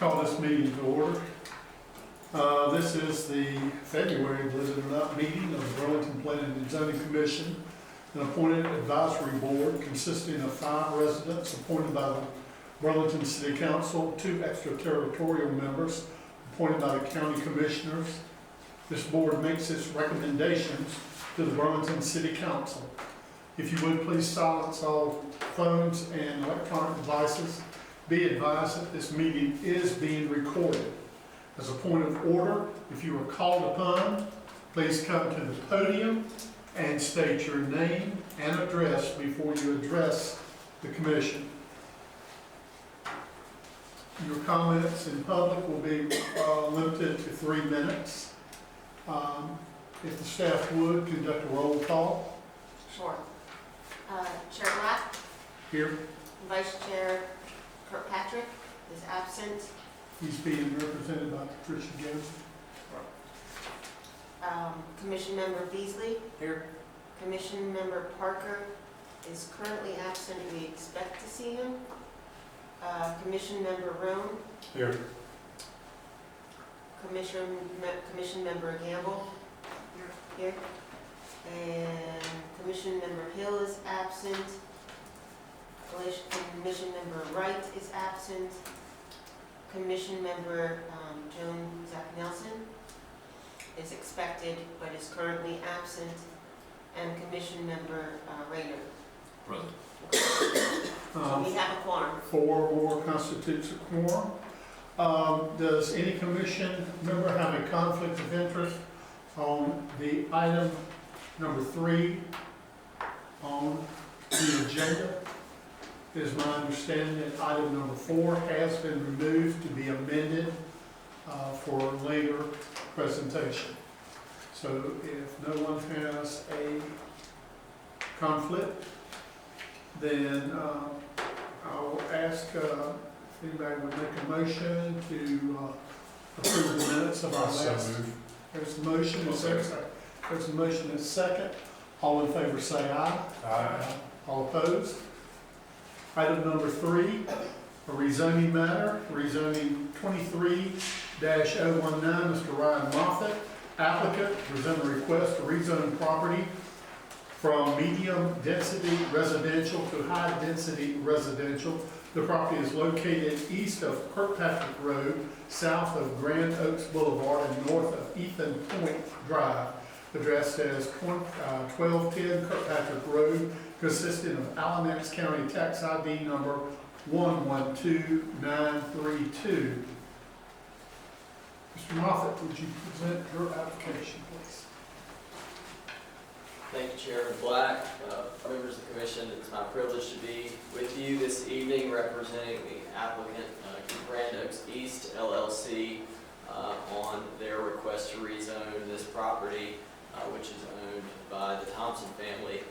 Call this meeting to order. This is the February, believe it or not, meeting of the Burlington Planning and Zoning Commission, an appointed advisory board consisting of 5 residents appointed by the Burlington City Council, 2 extraterritorial members appointed by the county commissioners. This board makes its recommendations to the Burlington City Council. If you would please silence all phones and electronic devices. Be advised that this meeting is being recorded. As a point of order, if you are called upon, please come to the podium and state your name and address before you address the commission. Your comments in public will be limited to 3 minutes. If the staff would, conduct a roll call. Sure. Chair Black, Here, Vice Chair Kirkpatrick is absent. he's being represented by Patricia Jones. Commission Member Beasley, Here. Commission Member Parker is currently absent. We expect to see him. Commission Member Roan, Here. Commission Member Gamble, here. And Commission Member Hill is absent. Commission Member Wright is absent. Commission Member Joan Zach Nelson is expected but is currently absent. And Commission Member Rayner. Present. So we have a quorum. 4 more constitutes a quorum. Does any commission member have a conflict of interest on the item number 3 on the agenda? It is my understanding that item number 4 has been removed to be amended for later presentation. So if no one has a conflict, then I'll ask if anybody would make a motion to approve the minutes of our last. There's a motion, there's a motion and a second. All in favor say aye. Aye. All opposed? Item number 3, a rezoning matter, rezoning 23-019, Mr. Ryan Moffitt, applicant, present a request to rezone property from medium density residential to high density residential. The property is located east of Kirkpatrick Road, south of Grand Oaks Boulevard, and north of Ethan Point Drive, addressed as 1210 Kirkpatrick Road, consisting of Alamance County Tax ID number 112932. Mr. Moffitt, would you present your application, please? Thank you, Chairman Black. Members of the Commission, it's my privilege to be with you this evening representing the applicant, Grand Oaks East LLC, on their request to rezone this property, which is owned by the Thompson family.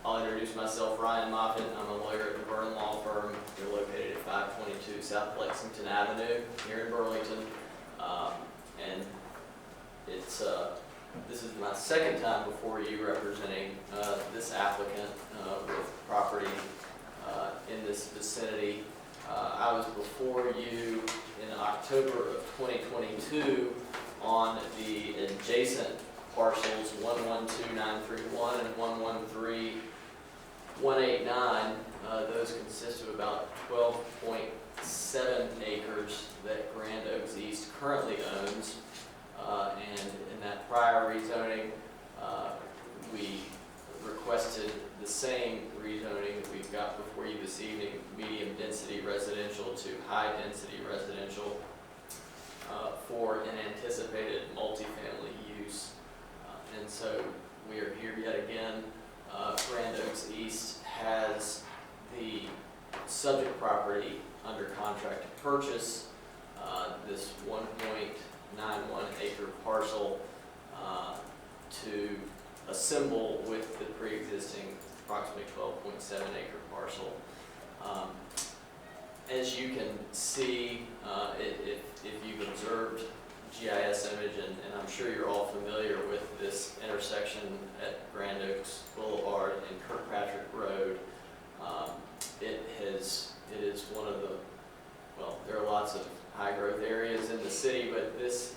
I'll introduce myself, Ryan Moffitt. I'm a lawyer at the Byrne Law Firm. We're located at 522 South Lexington Avenue here in Burlington. And it's this is my second time before you representing this applicant with property in this vicinity. I was before you in October of 2022 on the adjacent parcels 112931 and 113189. Those consist of about 12.7 acres that Grand Oaks East currently owns. And in that prior rezoning, we requested the same rezoning that we've got before you this evening, medium density residential to high density residential, for an anticipated multifamily use. And so we are here yet again. Grand Oaks East has the subject property under contract to purchase, this 1.91 acre parcel to assemble with the pre-existing approximately 12.7 acre parcel. As you can see, if you've observed GIS image, and I'm sure you're all familiar with this intersection at Grand Oaks Boulevard and Kirkpatrick Road, it is one of the the city, but this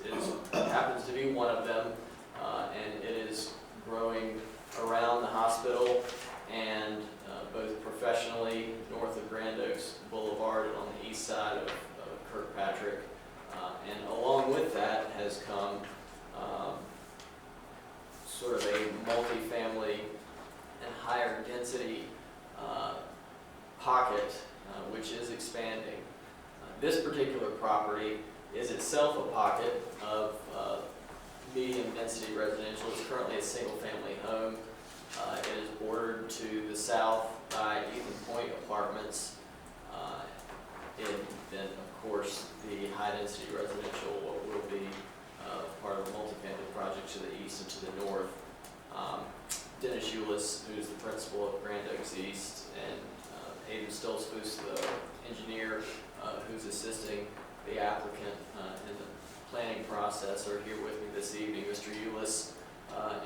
happens to be one of them, and it is growing around the hospital and both professionally north of Grand Oaks Boulevard and on the east side of Kirkpatrick. And along with that has come sort of a multifamily and higher density pocket, which is expanding. This particular property is itself a pocket of medium density residential. It's currently a single family home. It is bordered to the south by Ethan Point Apartments. And then, of course, the high density residential, what will be part of the multifamily project to the east and to the north. Dennis Eulis, who's the principal of Grand Oaks East, and Aiden Stoltz, who's the engineer who's assisting the applicant in the planning process, are here with me this evening. Mr. Eulis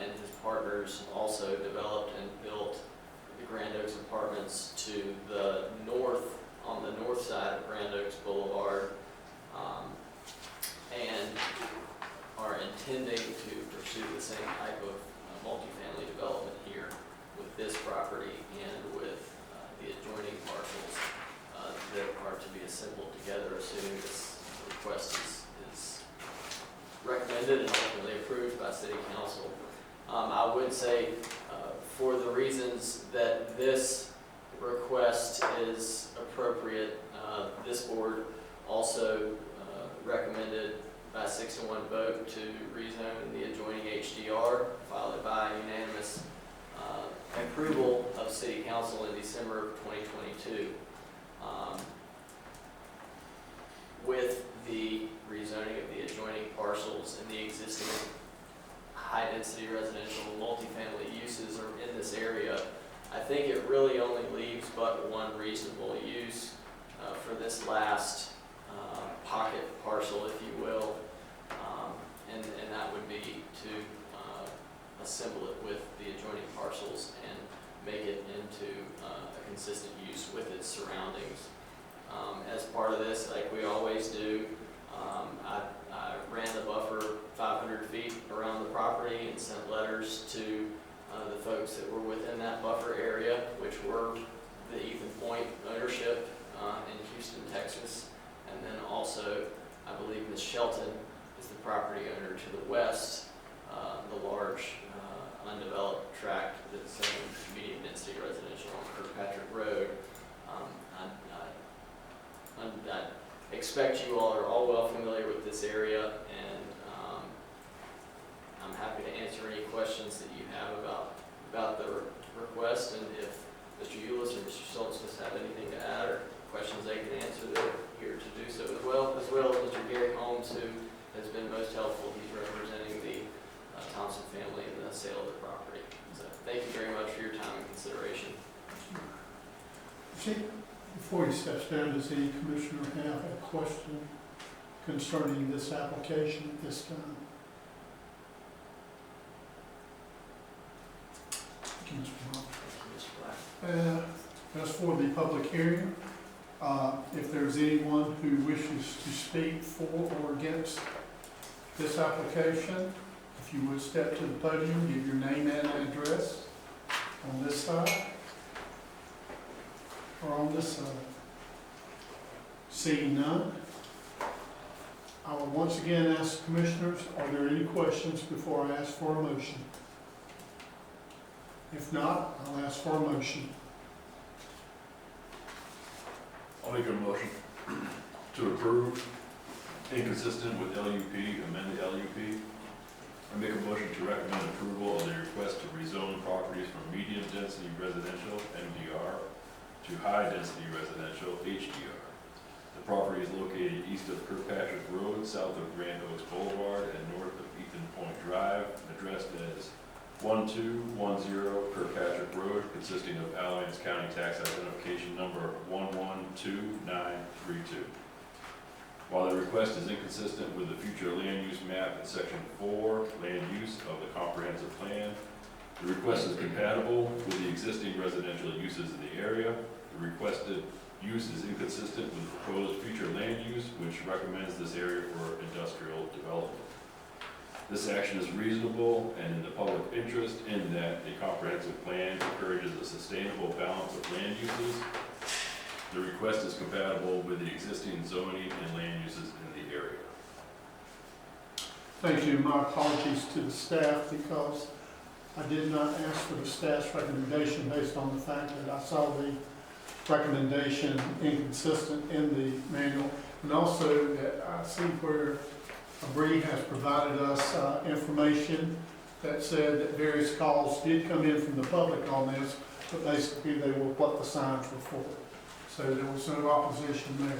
and his partners also developed and built the Grand Oaks Apartments to the north, on the north side of Grand Oaks Boulevard, and are intending to pursue the same type of multifamily development here with this property and with the adjoining parcels that are to be assembled together, assuming this request is recommended and ultimately approved by City Council. I would say, for the reasons that this request is appropriate, this board also recommended by a 6-1 vote to rezone the adjoining HDR, followed by unanimous approval of City Council in December of 2022. With the rezoning of the adjoining parcels and the existing high-density residential multifamily uses are in this area, I think it really only leaves but one reasonable use for this last pocket parcel, if you will, and that would be to assemble it with the adjoining parcels and make it into a consistent use with its surroundings. As part of this, like we always do, I ran the buffer 500 feet around the property and sent letters to the folks that were within that buffer area, which were the Ethan Point ownership in Houston, Texas. And then also, I believe Ms. Shelton is the property owner to the west, the large undeveloped tract that's medium density residential on Kirkpatrick Road. I expect you all are all well familiar with this area, and I'm happy to answer any questions that you have about the request, and if Mr. Eulis or Mr. Stoltz have anything to add or questions they can answer, they're here to do so as well as Mr. Gary Holmes, who has been most helpful. He's representing the Thompson family in the sale of the property. So thank you very much for your time and consideration. Before he steps down, does any commissioner have a question concerning this application at this time? Thank you, Mr. Moore. Thank you, Mr. Black. As for the public hearing, if there's anyone who wishes to speak for or against this application, if you would step to the podium, give your name and address on this side or on this side. Seeing none, I will once again ask commissioners, are there any questions before I ask for a motion? If not, I'll ask for a motion. I'll make a motion to approve, inconsistent with LUP, amend the LUP. I make a motion to recommend approval of the request to rezone properties from medium density residential, MDR, to high density residential, HDR. The property is located east of Kirkpatrick Road, south of Grand Oaks Boulevard, and north of Ethan Point Drive, addressed as 1210 Kirkpatrick Road, consisting of Alamance County Tax Identification Number 112932. While the request is inconsistent with the future land use map in Section 4, Land Use of the Comprehensive Plan, the request is compatible with the existing residential uses in the area. The requested use is inconsistent with the proposed future land use, which recommends this area for industrial development. This action is reasonable and in the public interest in that a comprehensive plan encourages a sustainable balance of land uses. The request is compatible with the existing zoning and land uses in the area. Thank you. My apologies to the staff because I did not ask for the staff's recommendation based on the fact that I saw the recommendation inconsistent in the manual. And also that I see where Bree has provided us information that said that various calls did come in from the public on this, but basically they were what the signs were for. So there was no opposition there.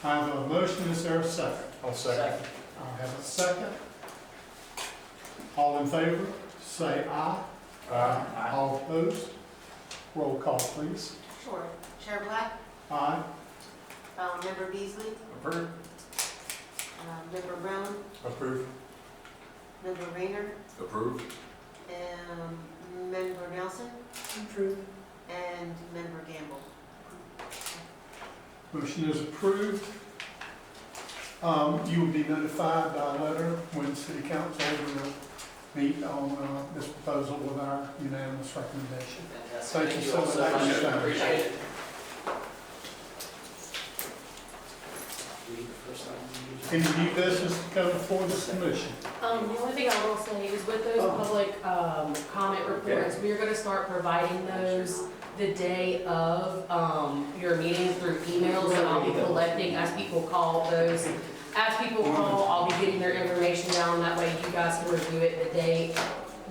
I have a motion. Is there a second? I'll second. I have a second. All in favor, say aye. Aye. All opposed? Roll call, please. Sure. Chair Black, Aye. Member Beasley, Approved. Member Brown, Approved. Member Rayner, Approved? Member Nelson, Approved. and Member Gamble. Motion is approved. You will be notified by letter when city council will meet on this proposal with our unanimous recommendation. Fantastic. Thank you so all much. Appreciate it. Any new business to come before this commission? The only thing I will say is with those public comment reports, we are gonna start providing those the day of your meeting through emails, and I'll be collecting as people call those. As people call, I'll be getting their information down, that way you guys can review it the day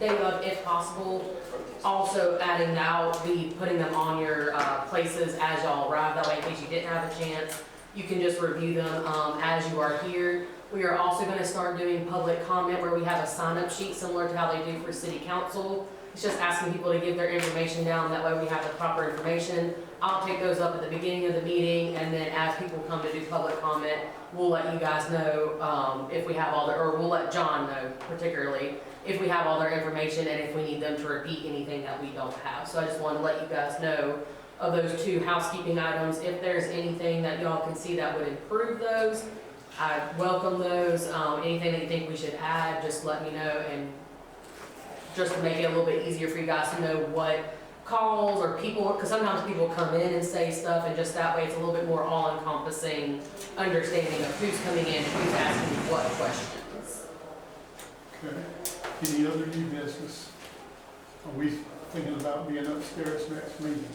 of if possible. Also adding that, I'll be putting them on your places as y'all arrive, that way in case you didn't have a chance, you can just review them as you are here. We are also gonna start doing public comment where we have a sign-up sheet similar to how they do for city council. It's just asking people to give their information down, that way we have the proper information. I'll take those up at the beginning of the meeting, and then as people come to do public comment, we'll let you guys know if we have all their, or we'll let John know particularly, if we have all their information and if we need them to repeat anything that we don't have. So I just wanted to let you guys know of those two housekeeping items. If there's anything that y'all can see that would improve those, I welcome those. Anything that you think we should add, just let me know, and just to make it a little bit easier for you guys to know what calls or people, because sometimes people come in and say stuff, and just that way it's a little bit more all-encompassing understanding of who's coming in and who's asking what questions. Okay. Any other new business? Are we thinking about being upstairs next meeting?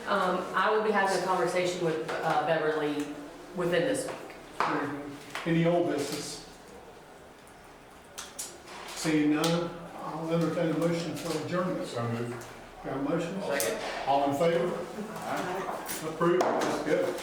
I will be having a conversation with Beverly within this week. Very good. Any old business? Seeing none, I'll entertain a motion for adjournment. So moved. Got a motion? Second. All in favor? Approved. Let's go.